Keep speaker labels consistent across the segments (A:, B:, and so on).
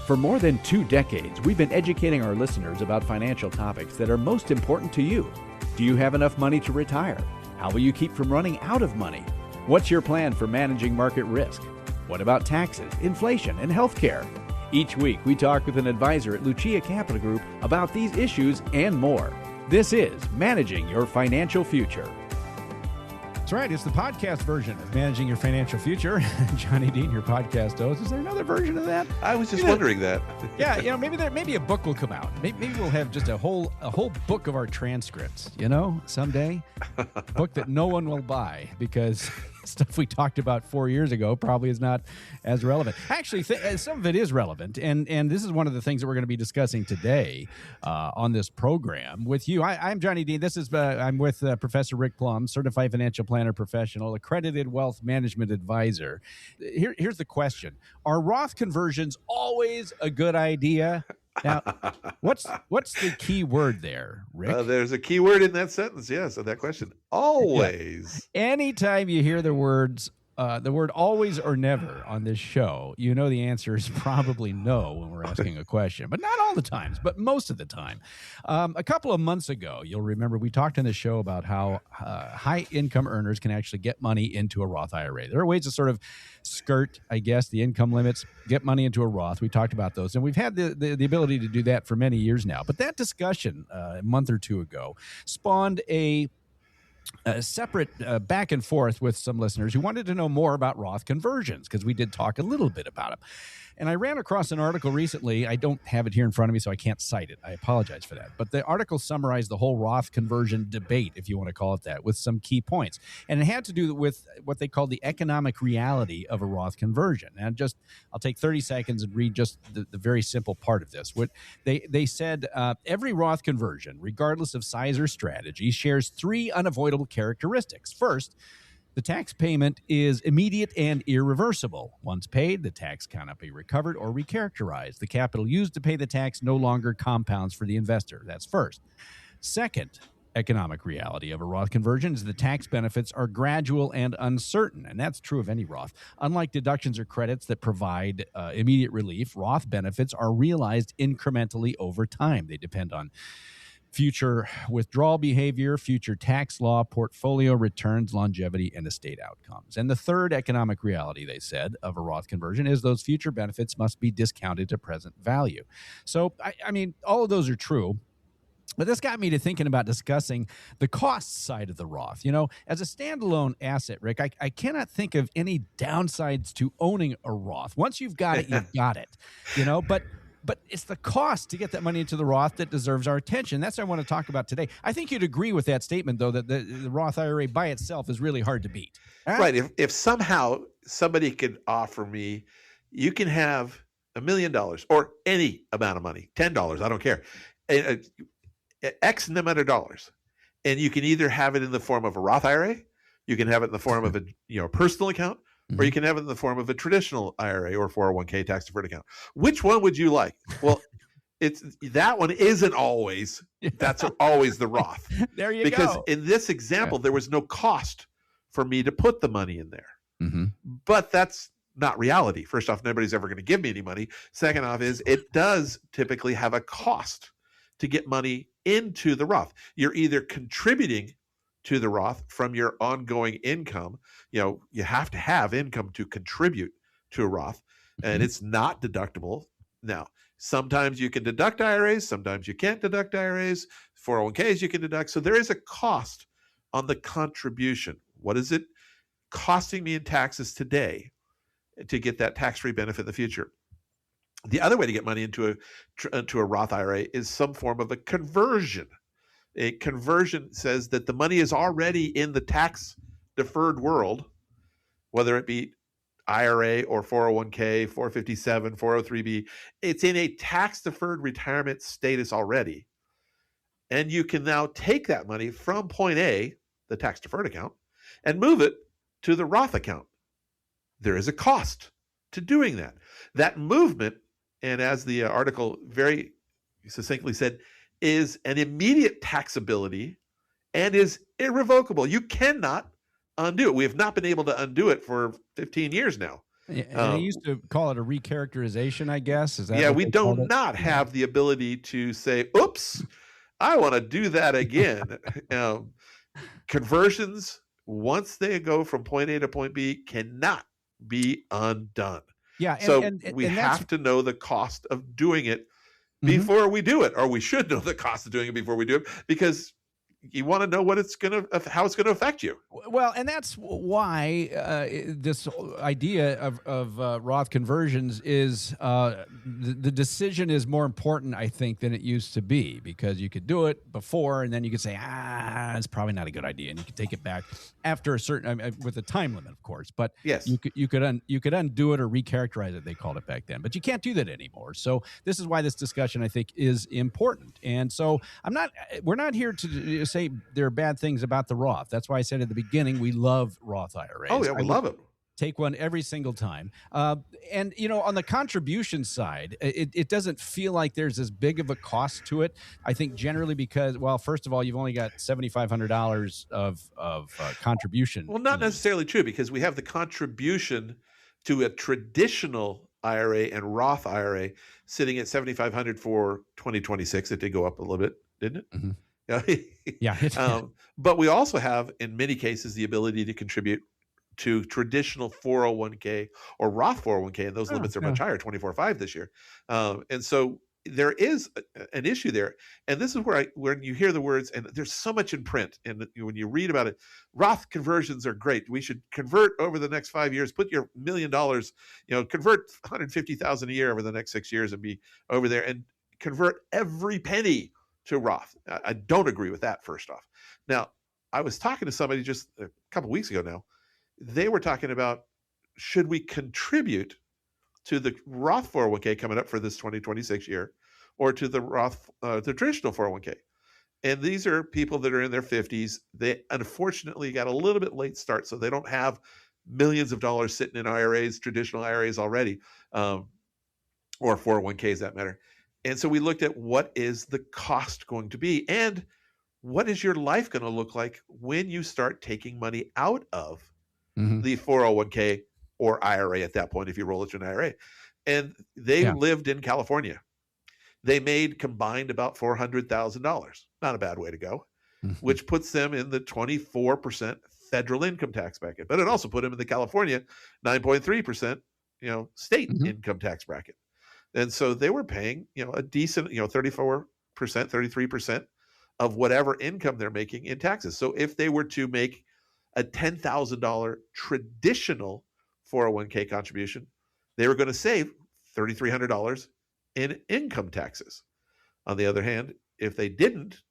A: For more than 2 decades, we've been educating our listeners about financial topics that are most important to you. Do you have enough money to retire? How will you keep from running out of money? What's your plan for managing market risk? What about taxes, inflation, and healthcare? Each week, we talk with an advisor at Lucia Capital Group about these issues and more. This is Managing Your Financial Future.
B: That's right. It's the podcast version of Managing Your Financial Future. Johnny Dean, your podcast host. Is there another version of that?
C: I was just wondering that.
B: Yeah, maybe a book will come out. Maybe we'll have just a whole book of our transcripts, someday. A book that no one will buy because stuff we talked about 4 years ago probably is not as relevant. Actually, some of it is relevant, and this is one of the things that we're going to be discussing today on this program with you. I'm Johnny Dean. I'm with Professor Rick Plum, certified financial planner professional, accredited wealth management advisor. Here's the question: are Roth conversions always a good idea? Now, what's the key word there, Rick?
C: There's a key word in that sentence, yes, of that question. Always.
B: Yeah. Anytime you hear the word always or never on this show, you know the answer is probably no when we're asking a question. But not all the times, but most of the time. A couple of months ago, you'll remember we talked on the show about how high-income earners can actually get money into a Roth IRA. There are ways to sort of skirt, I guess, the income limits, get money into a Roth. We talked about those, and we've had the ability to do that for many years now. But that discussion a month or two ago spawned a separate back and forth with some listeners who wanted to know more about Roth conversions, because we did talk a little bit about them. And I ran across an article recently. I don't have it here in front of me, so I can't cite it. I apologize for that. But the article summarized the whole Roth conversion debate, if you want to call it that, with some key points. And it had to do with what they call the economic reality of a Roth conversion. And I'll take 30 seconds and read just the very simple part of this. What they said, every Roth conversion, regardless of size or strategy, shares 3 unavoidable characteristics. First, the tax payment is immediate and irreversible. Once paid, the tax cannot be recovered or recharacterized. The capital used to pay the tax no longer compounds for the investor. That's first. Second, economic reality of a Roth conversion is the tax benefits are gradual and uncertain, and that's true of any Roth. Unlike deductions or credits that provide immediate relief, Roth benefits are realized incrementally over time. They depend on future withdrawal behavior, future tax law, portfolio returns, longevity, and estate outcomes. And the third economic reality, they said, of a Roth conversion is those future benefits must be discounted to present value. So, I mean, all of those are true. But this got me to thinking about discussing the cost side of the Roth. As a standalone asset, Rick, I cannot think of any downsides to owning a Roth. Once you've got it, you've got it. But it's the cost to get that money into the Roth that deserves our attention. That's what I want to talk about today. I think you'd agree with that statement, though, that the Roth IRA by itself is really hard to beat.
C: Right. If somehow somebody could offer me, you can have $1 million or any amount of money, $10, I don't care, X amount of dollars, and you can either have it in the form of a Roth IRA, you can have it in the form of a personal account, or you can have it in the form of a traditional IRA or 401k tax-deferred account. Which one would you like? Well, that one isn't always. That's always the Roth.
B: There you
C: go. Because in this example, there was no cost for me to put the money in there.
B: Mm-hmm.
C: But that's not reality. First off, nobody's ever going to give me any money. Second off is it does typically have a cost to get money into the Roth. You're either contributing to the Roth from your ongoing income. You have to have income to contribute to a Roth, and it's not deductible. Now, sometimes you can deduct IRAs, sometimes you can't deduct IRAs, 401ks you can deduct. So there is a cost on the contribution. What is it costing me in taxes today to get that tax-free benefit in the future? The other way to get money into a Roth IRA is some form of a conversion. A conversion says that the money is already in the tax-deferred world, whether it be IRA or 401k, 457, 403b. It's in a tax-deferred retirement status already. And you can now take that money from point A, the tax-deferred account, and move it to the Roth account. There is a cost to doing that. That movement, and as the article very succinctly said, is an immediate taxability and is irrevocable. You cannot undo it. We have not been able to undo it for 15 years now.
B: And they used to call it a recharacterization, I guess. Is that
C: Yeah,
B: what
C: we
B: they
C: do
B: called it?
C: not have the ability to say, oops, I want to do that again. Conversions, once they go from point A to point B, cannot be undone.
B: Yeah,
C: So we
B: and
C: have to know the cost of doing it
B: Mhm.
C: before we do it, or we should know the cost of doing it before we do it, because you want to know how it's going to affect you.
B: Well, and that's why this idea of Roth conversions is the decision is more important, I think, than it used to be, because you could do it before and then you could say, it's probably not a good idea, and you could take it back after a certain with a time limit, of course. But
C: yes,
B: you could undo it or recharacterize it. They called it back then, but you can't do that anymore. So this is why this discussion, I think, is important. And so we're not here to say there are bad things about the Roth. That's why I said at the beginning we love Roth IRAs.
C: Oh yeah, we love it.
B: Take one every single time. And on the contribution side, it doesn't feel like there's as big of a cost to it. I think generally because, well, first of all, you've only got $7,500 of contribution.
C: Well, not necessarily true, because we have the contribution to a traditional IRA and Roth IRA sitting at $7,500 for 2026. It did go up a little bit, didn't it?
B: Mm-hmm.
C: Yeah. But we also have, in many cases, the ability to contribute to traditional 401k or Roth 401k, and those limits are much higher, 24.5 this year. And so there is an issue there. And this is where when you hear the words, and there's so much in print, and when you read about it, Roth conversions are great. We should convert over the next 5 years, put your $1 million, convert 150,000 a year over the next 6 years and be over there, and convert every penny to Roth. I don't agree with that, first off. Now, I was talking to somebody just a couple weeks ago now. They were talking about, should we contribute to the Roth 401k coming up for this 2026 year, or to the Roth, the traditional 401k? And these are people that are in their 50s. They unfortunately got a little bit late start, so they don't have millions of dollars sitting in IRAs, traditional IRAs already, or 401ks, that matter. And so we looked at what is the cost going to be, and what is your life going to look like when you start taking money out of the 401k or IRA at that point, if you roll it to an IRA. And they lived in California. They made combined about $400,000. Not a bad way to go, which puts them in the 24% federal income tax bracket. But it also put them in the California 9.3%, state income tax bracket. And so they were paying, a decent, 34%, 33% of whatever income they're making in taxes. So if they were to make a $10,000 traditional 401k contribution, they were going to save $3,300 in income taxes. On the other hand, if they didn't,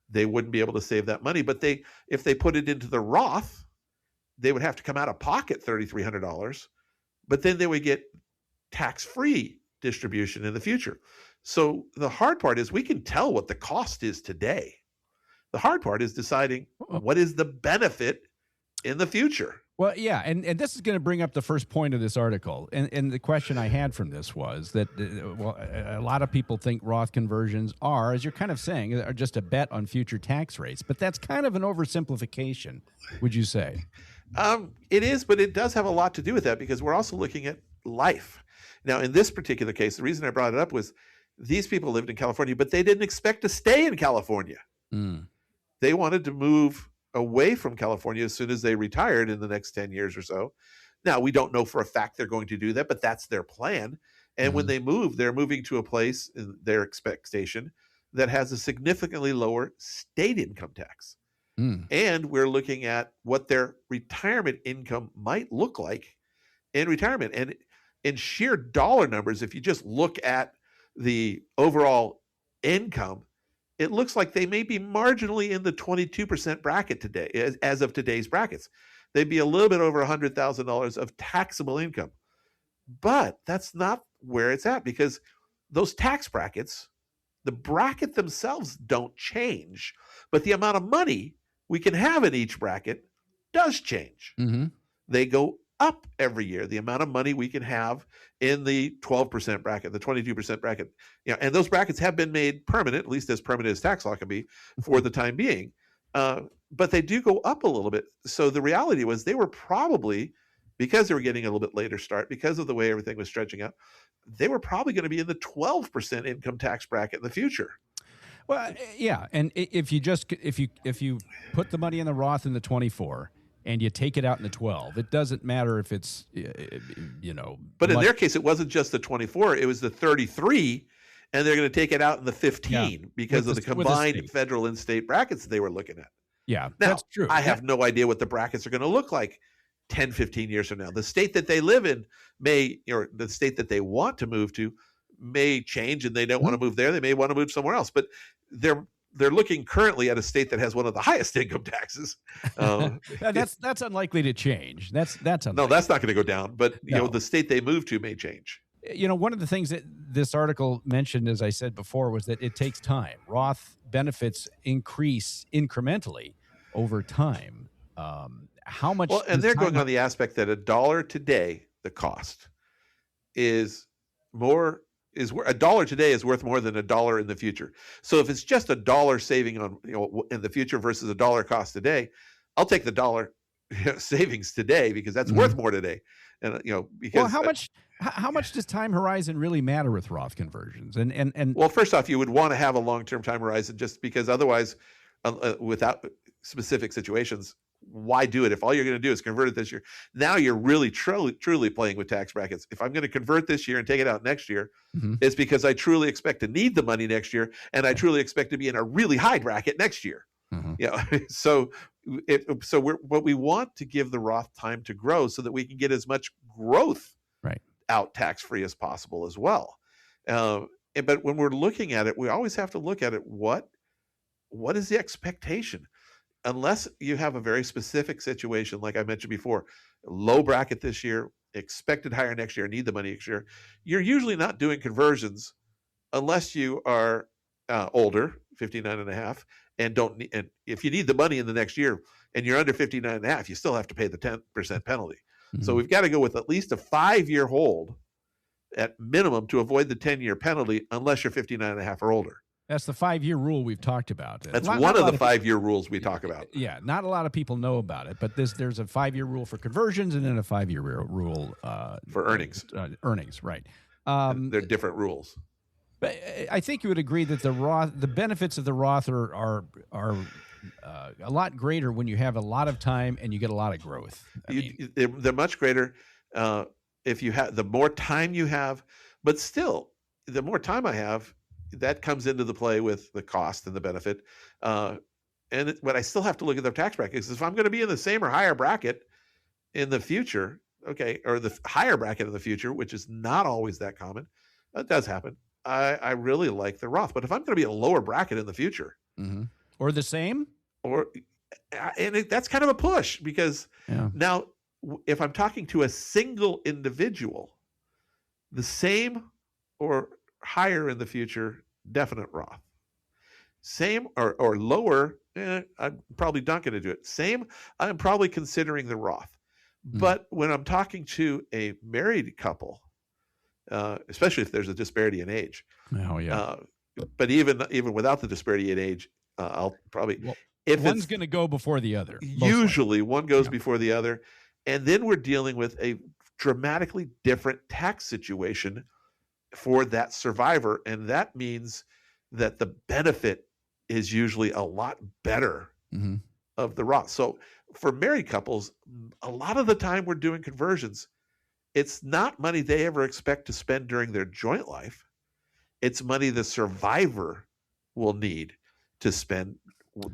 C: they wouldn't be able to save that money. But if they put it into the Roth, they would have to come out of pocket $3,300, but then they would get tax-free distribution in the future. So the hard part is we can tell what the cost is today. The hard part is deciding what is the benefit in the future.
B: Well, yeah, and this is going to bring up the first point of this article. And the question I had from this was that, a lot of people think Roth conversions are, as you're kind of saying, are just a bet on future tax rates. But that's kind of an oversimplification, would you say?
C: It is, but it does have a lot to do with that, because we're also looking at life. Now, in this particular case, the reason I brought it up was these people lived in California, but they didn't expect to stay in California. They wanted to move away from California as soon as they retired in the next 10 years or so. Now, we don't know for a fact they're going to do that, but that's their plan. And when they move, they're moving to a place in their expectation that has a significantly lower state income tax. And we're looking at what their retirement income might look like in retirement. And in sheer dollar numbers, if you just look at the overall income, it looks like they may be marginally in the 22% bracket today, as of today's brackets. They'd be a little bit over $100,000 of taxable income. But that's not where it's at, because those tax brackets, the bracket themselves don't change, but the amount of money we can have in each bracket does change. They go up every year, the amount of money we can have in the 12% bracket, the 22% bracket. And those brackets have been made permanent, at least as permanent as tax law can be for the time being. But they do go up a little bit. So the reality was they were probably because they were getting a little bit later start, because of the way everything was stretching out, they were probably going to be in the 12% income tax bracket in the future.
B: Well, yeah, and if you put the money in the Roth in the 24 and you take it out in the 12, it doesn't matter if it's
C: But in their case, it wasn't just the 24; it was the 33, and they're going to take it out in the 15 because of the combined federal and state brackets they were looking at.
B: Yeah,
C: now,
B: that's true.
C: I have no idea what the brackets are going to look like 10, 15 years from now. The state that they live in or the state that they want to move to may change, and they don't want to move there. They may want to move somewhere else, but they're looking currently at a state that has one of the highest income taxes.
B: That's unlikely to change. That's unlikely.
C: No, that's not going to go down. But the state they move to may change.
B: One of the things that this article mentioned, as I said before, was that it takes time. Roth benefits increase incrementally over time. How much?
C: Well, and they're going on the aspect that $1 today, the cost is more. $1 today is worth more than $1 in the future. So if it's just $1 saving on in the future versus $1 cost today, I'll take the $1 savings today because that's worth more today. And because
B: how much does time horizon really matter with Roth conversions? And
C: well, first off, you would want to have a long-term time horizon just because otherwise, without specific situations, why do it if all you're going to do is convert it this year? Now you're really truly playing with tax brackets. If I'm going to convert this year and take it out next year, it's because I truly expect to need the money next year, and I truly expect to be in a really high bracket next year. So what we want to give the Roth time to grow so that we can get as much growth out tax-free as possible as well. But when we're looking at it, we always have to look at it. What is the expectation? Unless you have a very specific situation, like I mentioned before, low bracket this year, expected higher next year, need the money next year, you're usually not doing conversions unless you are older, 59 and a half, and if you need the money in the next year and you're under 59 and a half, you still have to pay the 10% penalty. So we've got to go with at least a 5-year hold at minimum to avoid the 10-year penalty unless you're 59 and a half or older.
B: That's the 5-year rule we've talked about.
C: That's one of the 5-year rules we talk about.
B: Yeah, not a lot of people know about it, but there's a 5-year rule for conversions and then a 5-year rule
C: for earnings.
B: Earnings, right?
C: They're different rules.
B: But I think you would agree that the benefits of the Roth are a lot greater when you have a lot of time and you get a lot of growth.
C: They're much greater if you have the more time you have, but still, the more time I have, that comes into the play with the cost and the benefit. But I still have to look at the tax brackets. If I'm going to be in the same or higher bracket in the future, or the higher bracket in the future, which is not always that common, that does happen. I really like the Roth. But if I'm going to be a lower bracket in the future,
B: or the same,
C: that's kind of a push because now if I'm talking to a single individual, the same or higher in the future, definite Roth. Same or lower, I'm probably not going to do it. Same, I'm probably considering the Roth. But when I'm talking to a married couple, especially if there's a disparity in age, but even without the disparity in age, I'll probably if
B: one's going to go before the other.
C: Usually, one goes before the other, and then we're dealing with a dramatically different tax situation for that survivor, and that means that the benefit is usually a lot better of the Roth. So for married couples, a lot of the time we're doing conversions. It's not money they ever expect to spend during their joint life. It's money the survivor will need to spend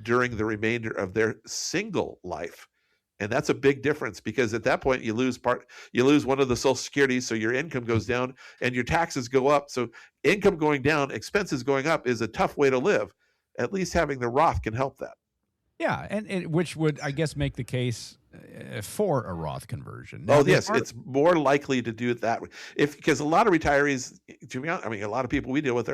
C: during the remainder of their single life. And that's a big difference because at that point you lose one of the Social Security, so your income goes down and your taxes go up. So income going down, expenses going up is a tough way to live. At least having the Roth can help that.
B: Yeah, and which would, I guess, make the case for a Roth conversion. Now,
C: yes, it's more likely to do it that way. Because a lot of retirees, to be honest, a lot of people we deal with,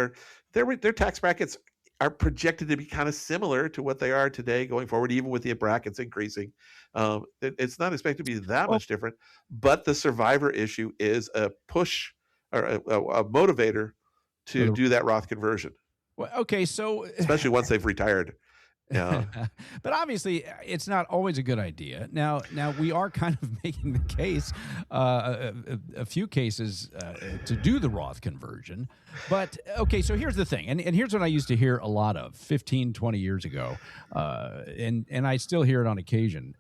C: their tax brackets are projected to be kind of similar to what they are today going forward, even with the brackets increasing. It's not expected to be that much different, but the survivor issue is a push or a motivator to do that Roth conversion.
B: Well, okay, so
C: especially once they've retired Yeah.
B: But obviously, it's not always a good idea. Now we are kind of making the case, a few cases to do the Roth conversion. But okay, so here's the thing, and here's what I used to hear a lot of 15, 20 years ago, and I still hear it on occasion,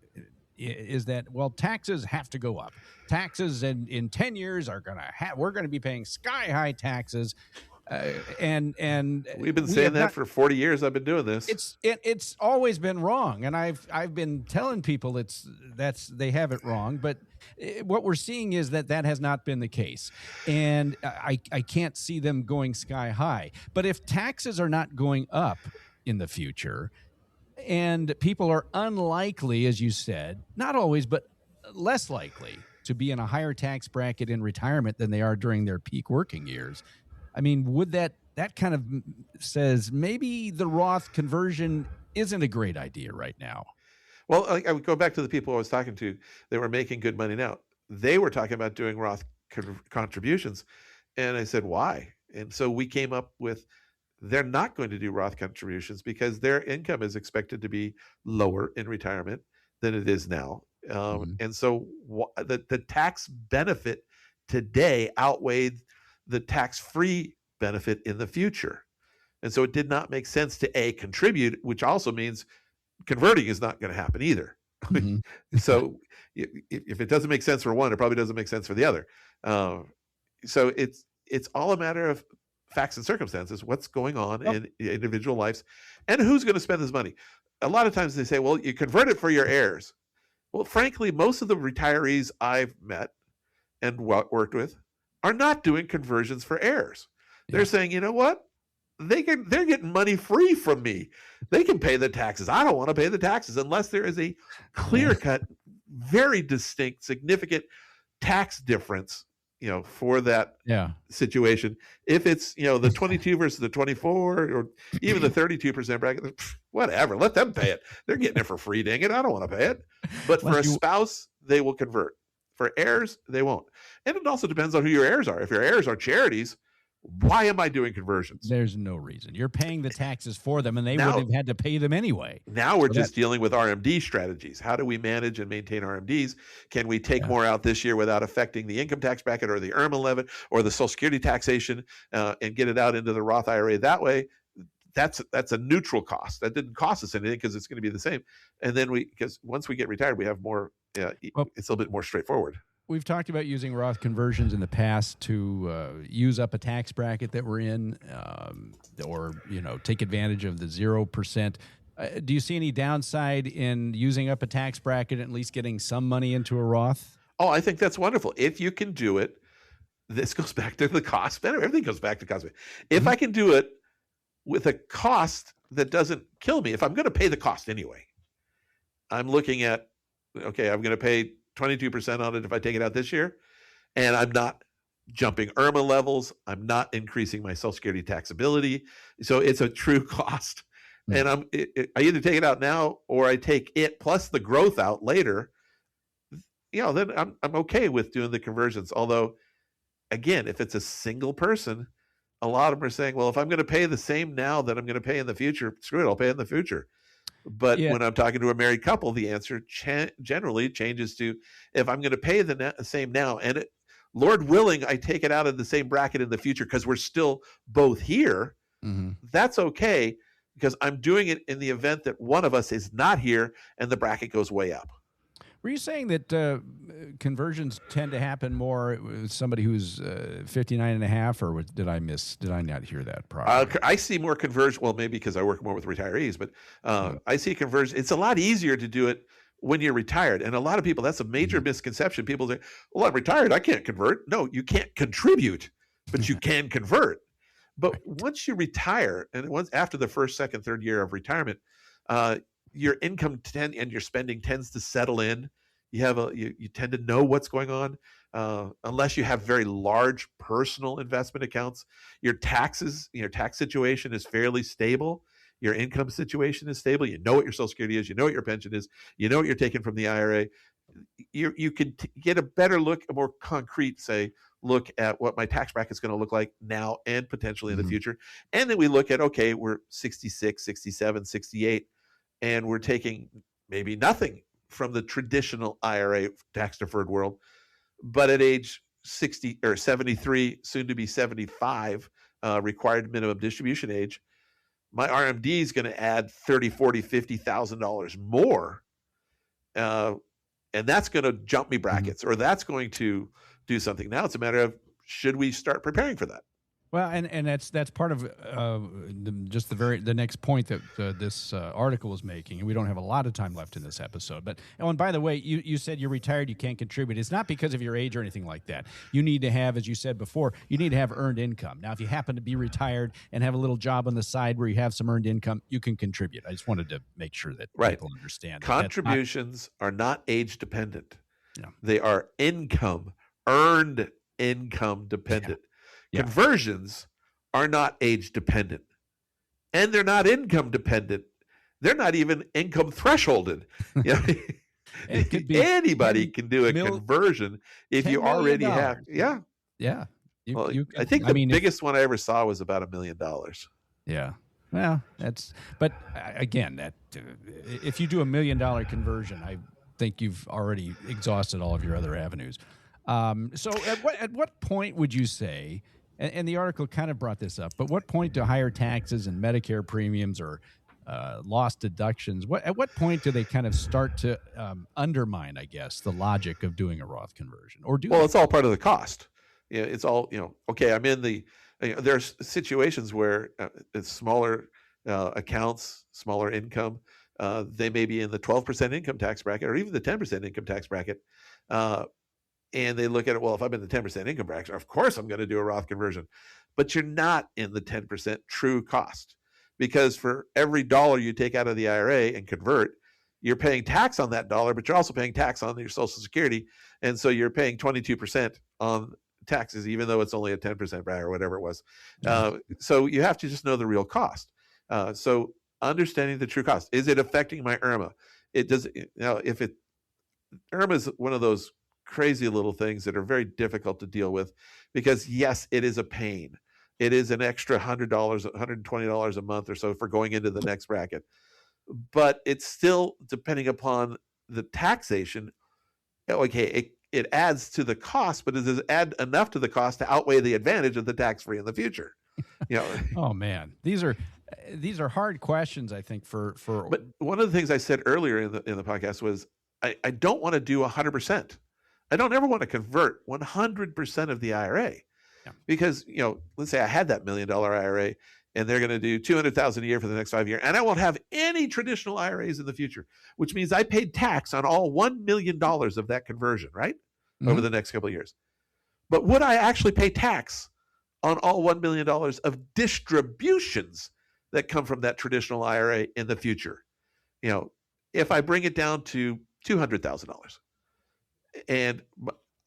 B: is that, well, taxes have to go up. Taxes in 10 years we're going to be paying sky high taxes. And
C: we've been saying that for 40 years. I've been doing this.
B: It's always been wrong, and I've been telling people they have it wrong. But what we're seeing is that has not been the case, and I can't see them going sky high. But if taxes are not going up in the future, and people are unlikely, as you said, not always, but less likely to be in a higher tax bracket in retirement than they are during their peak working years. I mean, would that kind of says maybe the Roth conversion isn't a great idea right now?
C: Well, I would go back to the people I was talking to. They were making good money now. They were talking about doing Roth contributions. And I said, why? And so we came up with, they're not going to do Roth contributions because their income is expected to be lower in retirement than it is now. And so the tax benefit today outweighed the tax-free benefit in the future. And so it did not make sense to contribute, which also means converting is not going to happen either. Mm-hmm. So if it doesn't make sense for one, it probably doesn't make sense for the other. So it's all a matter of facts and circumstances, what's going on in individual lives, and who's going to spend this money. A lot of times they say, well, you convert it for your heirs. Well, frankly, most of the retirees I've met and worked with are not doing conversions for heirs. They're saying, you know what? They're getting money free from me. They can pay the taxes. I don't want to pay the taxes unless there is a clear-cut, very distinct, significant tax difference, for that situation. If it's, the 22 versus the 24 or even the 32% bracket, whatever, let them pay it. They're getting it for free, dang it. I don't want to pay it. But for a spouse, they will convert. For heirs, they won't. And it also depends on who your heirs are. If your heirs are charities, why am I doing conversions?
B: There's no reason. You're paying the taxes for them, and they would have had to pay them anyway.
C: Now we're just dealing with RMD strategies. How do we manage and maintain RMDs? Can we take more out this year without affecting the income tax bracket or the IRMA levy or the Social Security taxation and get it out into the Roth IRA that way? That's a neutral cost. That didn't cost us anything because it's going to be the same. And then because once we get retired, we have more. It's a little bit more straightforward.
B: We've talked about using Roth conversions in the past to use up a tax bracket that we're in, or take advantage of the 0%. Do you see any downside in using up a tax bracket and at least getting some money into a Roth?
C: Oh, I think that's wonderful. If you can do it, this goes back to the cost benefit. Everything goes back to cost benefit. If I can do it with a cost that doesn't kill me, if I'm going to pay the cost anyway, I'm looking at, okay, I'm going to pay 22% on it if I take it out this year, and I'm not jumping IRMA levels. I'm not increasing my Social Security taxability. So it's a true cost. And I either take it out now or I take it plus the growth out later. Then I'm okay with doing the conversions. Although, again, if it's a single person, a lot of them are saying, well, if I'm going to pay the same now that I'm going to pay in the future, screw it, I'll pay in the future. But when I'm talking to a married couple, the answer generally changes to, if I'm going to pay the same now, and Lord willing, I take it out of the same bracket in the future because we're still both here, that's okay, because I'm doing it in the event that one of us is not here and the bracket goes way up.
B: Were you saying that conversions tend to happen more with somebody who's 59 and a half, or did I not hear that properly?
C: I see more conversion. Well, maybe because I work more with retirees, but I see conversion. It's a lot easier to do it when you're retired. And a lot of people, that's a major misconception. People say, well, I'm retired, I can't convert. No, you can't contribute, but you can convert. But once you retire, and once after the first, second, third year of retirement, your income and your spending tends to settle in. You tend to know what's going on, unless you have very large personal investment accounts. Your tax situation is fairly stable. Your income situation is stable. You know what your Social Security is. You know what your pension is. You know what you're taking from the IRA. You can get a better look, a more concrete look at what my tax bracket is going to look like now and potentially in the future. And then we look at, okay, we're 66, 67, 68. and we're taking maybe nothing from the traditional IRA tax deferred world, but at age 60 or 73, soon to be 75, required minimum distribution age, my RMD is going to add $30,000, $40,000, $50,000 more, and that's going to jump me brackets, or that's going to do something. Now it's a matter of, should we start preparing for that?
B: Well, and that's part of the next point that this article is making, and we don't have a lot of time left in this episode. But and by the way, you said you're retired, you can't contribute. It's not because of your age or anything like that. You need to have, as you said before, you need to have earned income. Now, if you happen to be retired and have a little job on the side where you have some earned income, you can contribute. I just wanted to make sure that people understand.
C: Contributions are not age dependent.
B: No.
C: They are earned income dependent. Yeah. Conversions are not age dependent, and they're not income dependent. They're not even income thresholded. Anybody can do a conversion if you already have. Yeah.
B: Yeah.
C: I think the biggest one I ever saw was about $1 million.
B: Yeah. Well, but again, if you do $1 million conversion, I think you've already exhausted all of your other avenues. So at what point would you say, and the article kind of brought this up, but what point do higher taxes and Medicare premiums or lost deductions, at what point do they kind of start to undermine, I guess, the logic of doing a Roth conversion?
C: It's all part of the cost. Yeah, it's all, okay, I'm in the, there's situations where it's smaller accounts, smaller income, they may be in the 12% income tax bracket or even the 10% income tax bracket. And they look at it, well, if I'm in the 10% income bracket, of course I'm going to do a Roth conversion. But you're not in the 10% true cost, because for every dollar you take out of the IRA and convert, you're paying tax on that dollar, but you're also paying tax on your Social Security. And so you're paying 22% on taxes, even though it's only a 10% bracket or whatever it was. So you have to just know the real cost. So understanding the true cost. Is it affecting my IRMA? IRMA is one of those crazy little things that are very difficult to deal with, because yes, it is a pain. It is an extra $100, $120 a month or so for going into the next bracket. But it's still, depending upon the taxation, okay, it adds to the cost, but does it add enough to the cost to outweigh the advantage of the tax-free in the future?
B: Oh man, these are hard questions, I think, for.
C: But one of the things I said earlier in the podcast was I don't want to do 100%. I don't ever want to convert 100% of the IRA, because, let's say I had that $1 million IRA and they're going to do $200,000 a year for the next 5 years, and I won't have any traditional IRAs in the future, which means I paid tax on all $1 million of that conversion, right? Mm-hmm. Over the next couple of years. But would I actually pay tax on all $1 million of distributions that come from that traditional IRA in the future? If I bring it down to $200,000, and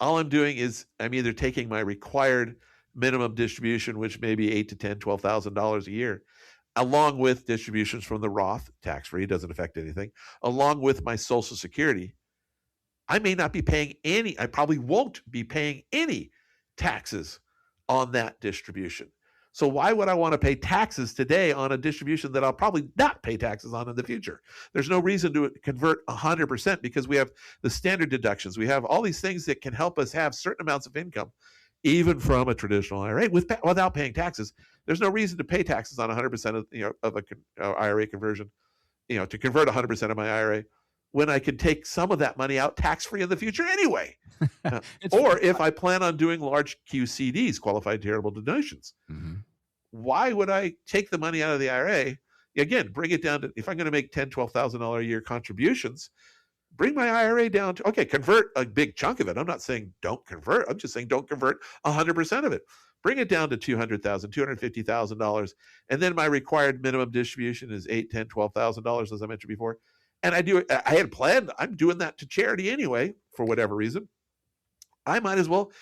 C: all I'm doing is I'm either taking my required minimum distribution, which may be $8,000 to $10,000, $12,000 a year, along with distributions from the Roth, tax-free, doesn't affect anything, along with my Social Security. I may not be paying any, I probably won't be paying any taxes on that distribution. So why would I want to pay taxes today on a distribution that I'll probably not pay taxes on in the future? There's no reason to convert 100%, because we have the standard deductions. We have all these things that can help us have certain amounts of income, even from a traditional IRA, without paying taxes. There's no reason to pay taxes on 100% of an IRA conversion, to convert 100% of my IRA, when I could take some of that money out tax-free in the future anyway. Or if I plan on doing large QCDs, qualified charitable donations, why would I take the money out of the IRA? Again, bring it down to, if I'm going to make $10,000, $12,000 a year contributions, bring my IRA down to, okay, convert a big chunk of it. I'm not saying don't convert. I'm just saying don't convert 100% of it. Bring it down to $200,000, $250,000. And then my required minimum distribution is $8,000, $10,000, $12,000, as I mentioned before. And I had planned, I'm doing that to charity anyway, for whatever reason. I might as well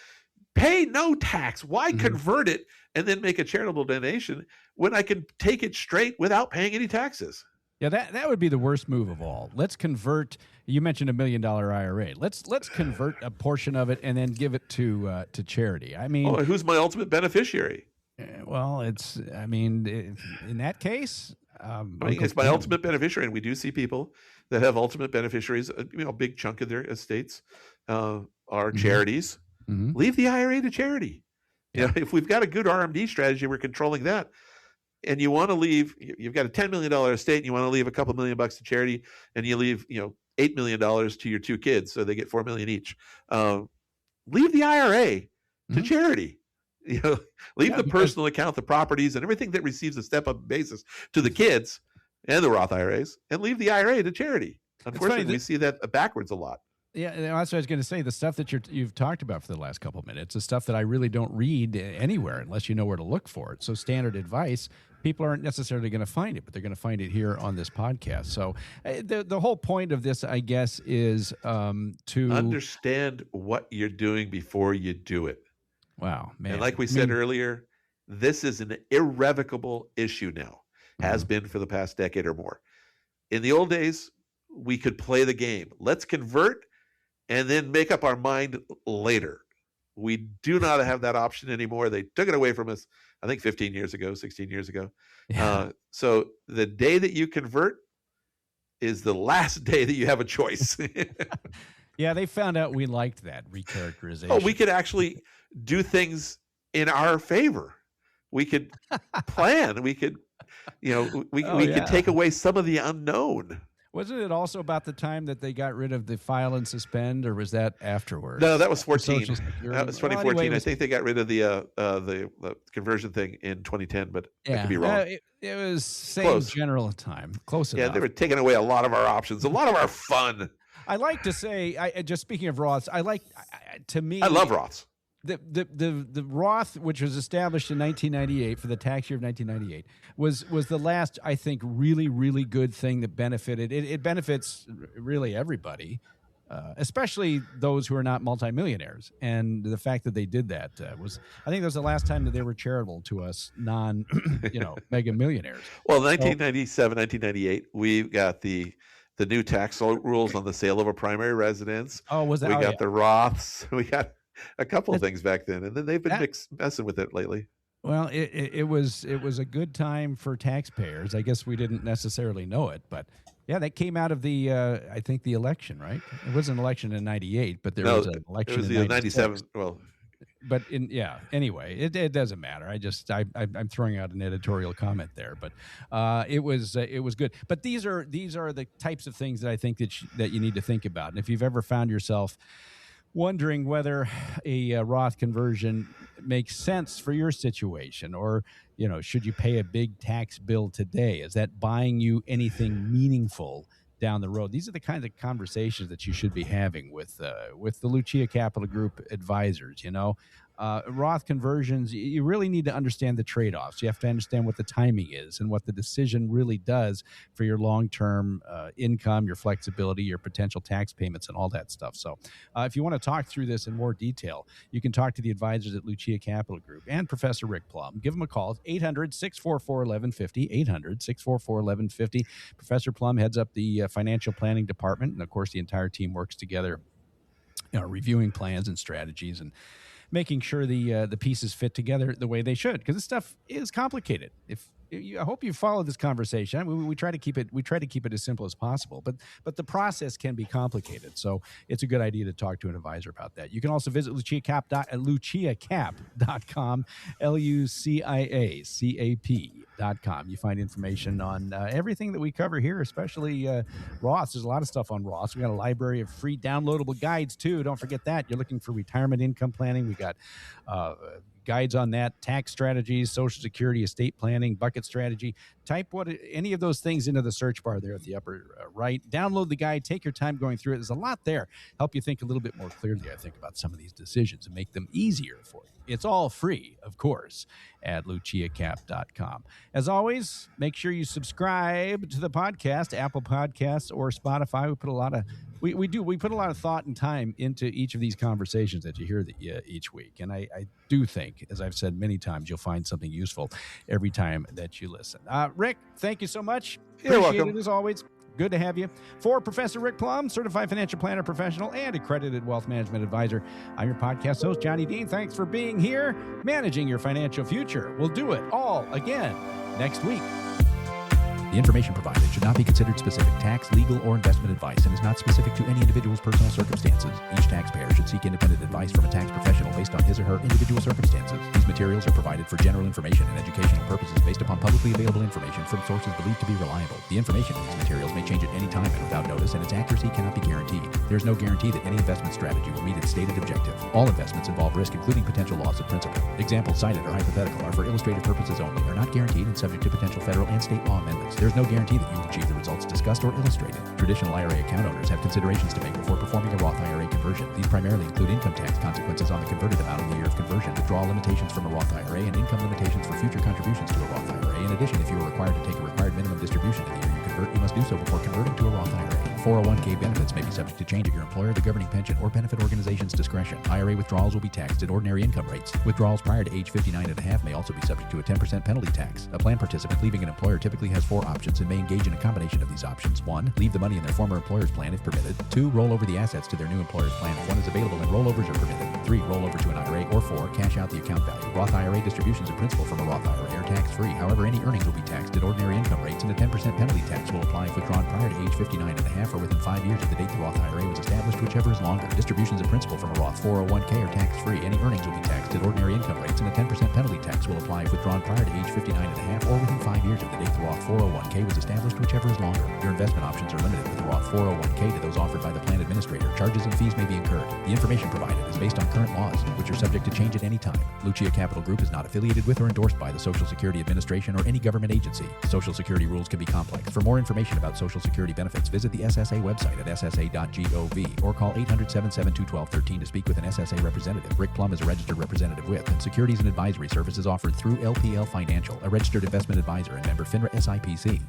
C: pay no tax. Why convert it and then make a charitable donation when I can take it straight without paying any taxes?
B: Yeah, that would be the worst move of all. Let's convert. You mentioned $1 million IRA. Let's convert a portion of it and then give it to charity. I mean,
C: who's my ultimate beneficiary?
B: Well, in that case,
C: I mean, it's my ultimate beneficiary, and we do see people that have ultimate beneficiaries. A big chunk of their estates are charities.
B: Mm-hmm.
C: Leave the IRA to charity.
B: Yeah.
C: If we've got a good RMD strategy, we're controlling that. And you want to leave, you've got a $10 million estate, and you want to leave a couple $1 million to charity, and you leave, $8 million to your two kids, so they get $4 million each. Leave the IRA to charity. Leave the personal account, the properties, and everything that receives a step-up basis to the kids and the Roth IRAs, and leave the IRA to charity. Unfortunately, we see that backwards a lot.
B: Yeah, that's what I was going to say. The stuff that you've talked about for the last couple of minutes is stuff that I really don't read anywhere unless you know where to look for it. So standard advice, people aren't necessarily going to find it, but they're going to find it here on this podcast. So the whole point of this, I guess, is to
C: understand what you're doing before you do it.
B: Wow, man.
C: And like we said earlier, this is an irrevocable issue now, has been for the past decade or more. In the old days, we could play the game. Let's convert and then make up our mind later. We do not have that option anymore. They took it away from us, I think 15 years ago, 16 years ago. Yeah. So the day that you convert is the last day that you have a choice.
B: Yeah, they found out we liked that recharacterization.
C: Oh, we could actually do things in our favor. We could plan. We could, we could take away some of the unknown.
B: Wasn't it also about the time that they got rid of the file and suspend, or was that afterwards?
C: No, that was 14. That was 2014.
B: Well, anyway,
C: I think they got rid of the conversion thing in 2010, but I could be wrong.
B: It was same general time. Close enough.
C: Yeah, they were taking away a lot of our options, a lot of our fun.
B: I like to say, just speaking of Roths, I love
C: Roths.
B: The Roth, which was established in 1998 for the tax year of 1998, was the last, I think, really, really good thing that benefited. It benefits really everybody, especially those who are not multimillionaires. And the fact that they did that I think that was the last time that they were charitable to us mega millionaires.
C: Well, 1997, 1998, we got the new tax rules on the sale of a primary residence.
B: Oh, was that?
C: We got the Roths. We got a couple of things back then, and then they've been messing with it lately.
B: Well, it was a good time for taxpayers. I guess we didn't necessarily know it, but yeah, that came out of the I think the election, right? It was an election in '98, but there was an election. It was
C: in '97. Well,
B: but anyway, it doesn't matter. I'm throwing out an editorial comment there, but it was good. But these are the types of things that I think that you need to think about. And if you've ever found yourself wondering whether a Roth conversion makes sense for your situation, or should you pay a big tax bill today? Is that buying you anything meaningful down the road? These are the kinds of conversations that you should be having with the Lucia Capital Group advisors. Roth conversions, you really need to understand the trade-offs. You have to understand what the timing is and what the decision really does for your long-term income, your flexibility, your potential tax payments, and all that stuff. So if you want to talk through this in more detail, you can talk to the advisors at Lucia Capital Group and Professor Rick Plum. Give them a call. It's 800-644-1150, 800-644-1150. Professor Plum heads up the financial planning department, and of course the entire team works together, reviewing plans and strategies and making sure the pieces fit together the way they should, because this stuff is complicated. I hope you follow this conversation. I mean, we try to keep it as simple as possible, but the process can be complicated. So it's a good idea to talk to an advisor about that. You can also visit luciacap.com, LUCIACAP.com. You find information on everything that we cover here, especially Roths. There's a lot of stuff on Roths. We got a library of free downloadable guides too. Don't forget that. You're looking for retirement income planning. We got guides on that, tax strategies, Social Security, estate planning, bucket strategy. Type any of those things into the search bar there at the upper right. Download the guide. Take your time going through it. There's a lot there. Help you think a little bit more clearly, I think, about some of these decisions and make them easier for you. It's all free, of course, at luciacap.com. As always, make sure you subscribe to the podcast, Apple Podcasts or Spotify. We put a lot of we put a lot of thought and time into each of these conversations that you hear each week. And I do think, as I've said many times, you'll find something useful every time that you listen. Rick, thank you so much.
C: You're
B: Appreciate
C: welcome.
B: it as always. Good to have you. For Professor Rick Plum, certified financial planner professional and accredited wealth management advisor, I'm your podcast host, Johnny Dean. Thanks for being here, managing your financial future. We'll do it all again next week. The information provided should not be considered specific tax, legal, or investment advice and is not specific to any individual's personal circumstances. Each taxpayer should seek independent advice from a tax professional based on his or her individual circumstances. These materials are provided for general information and educational purposes based upon publicly available information from sources believed to be reliable. The information in these materials may change at any time and without notice, and its accuracy cannot be guaranteed. There is no guarantee that any investment strategy will meet its stated objective. All investments involve risk, including potential loss of principal. Examples cited are hypothetical, are for illustrative purposes only, are not guaranteed, and subject to potential federal and state law amendments. There is no guarantee that you will achieve the results discussed or illustrated. Traditional IRA account owners have considerations to make before performing a Roth IRA conversion. These primarily include income tax consequences on the converted amount in the year of conversion, withdrawal limitations from a Roth IRA, and income limitations for future contributions to a Roth IRA. In addition, if you are required to take a required minimum distribution in the year you convert, you must do so before converting to a Roth IRA. 401k benefits may be subject to change at your employer, the governing pension, or benefit organization's discretion. IRA withdrawals will be taxed at ordinary income rates. Withdrawals prior to age 59 and a half may also be subject to a 10% penalty tax. A plan participant leaving an employer typically has 4 options and may engage in a combination of these options. 1. Leave the money in their former employer's plan if permitted. 2. Roll over the assets to their new employer's plan if one is available and rollovers are permitted. 3. Roll over to an IRA. Or 4. Cash out the account value. Roth IRA distributions of principal from a Roth IRA are tax-free. However, any earnings will be taxed at ordinary income rates, and a 10% penalty tax will apply if withdrawn prior to age 59 and a half or within 5 years of the date the Roth IRA was established, whichever is longer. Distributions of principal from a Roth 401k are tax-free. Any earnings will be taxed at ordinary income rates, and a 10% penalty tax will apply if withdrawn prior to age 59 and a half or within 5 years of the date the Roth 401k was established, whichever is longer. Your investment options are limited with the Roth 401k to those offered by the plan administrator. Charges and fees may be incurred. The information provided is based on current laws, which are subject to change at any time. Lucia Capital Group is not affiliated with or endorsed by the Social Security Administration or any government agency. Social Security rules can be complex. For more information about Social Security benefits, visit the SSA website at ssa.gov or call 800-772-1213 to speak with an SSA representative. Rick Plum is a registered representative with, and securities and advisory services offered through LPL Financial, a registered investment advisor and member FINRA SIPC.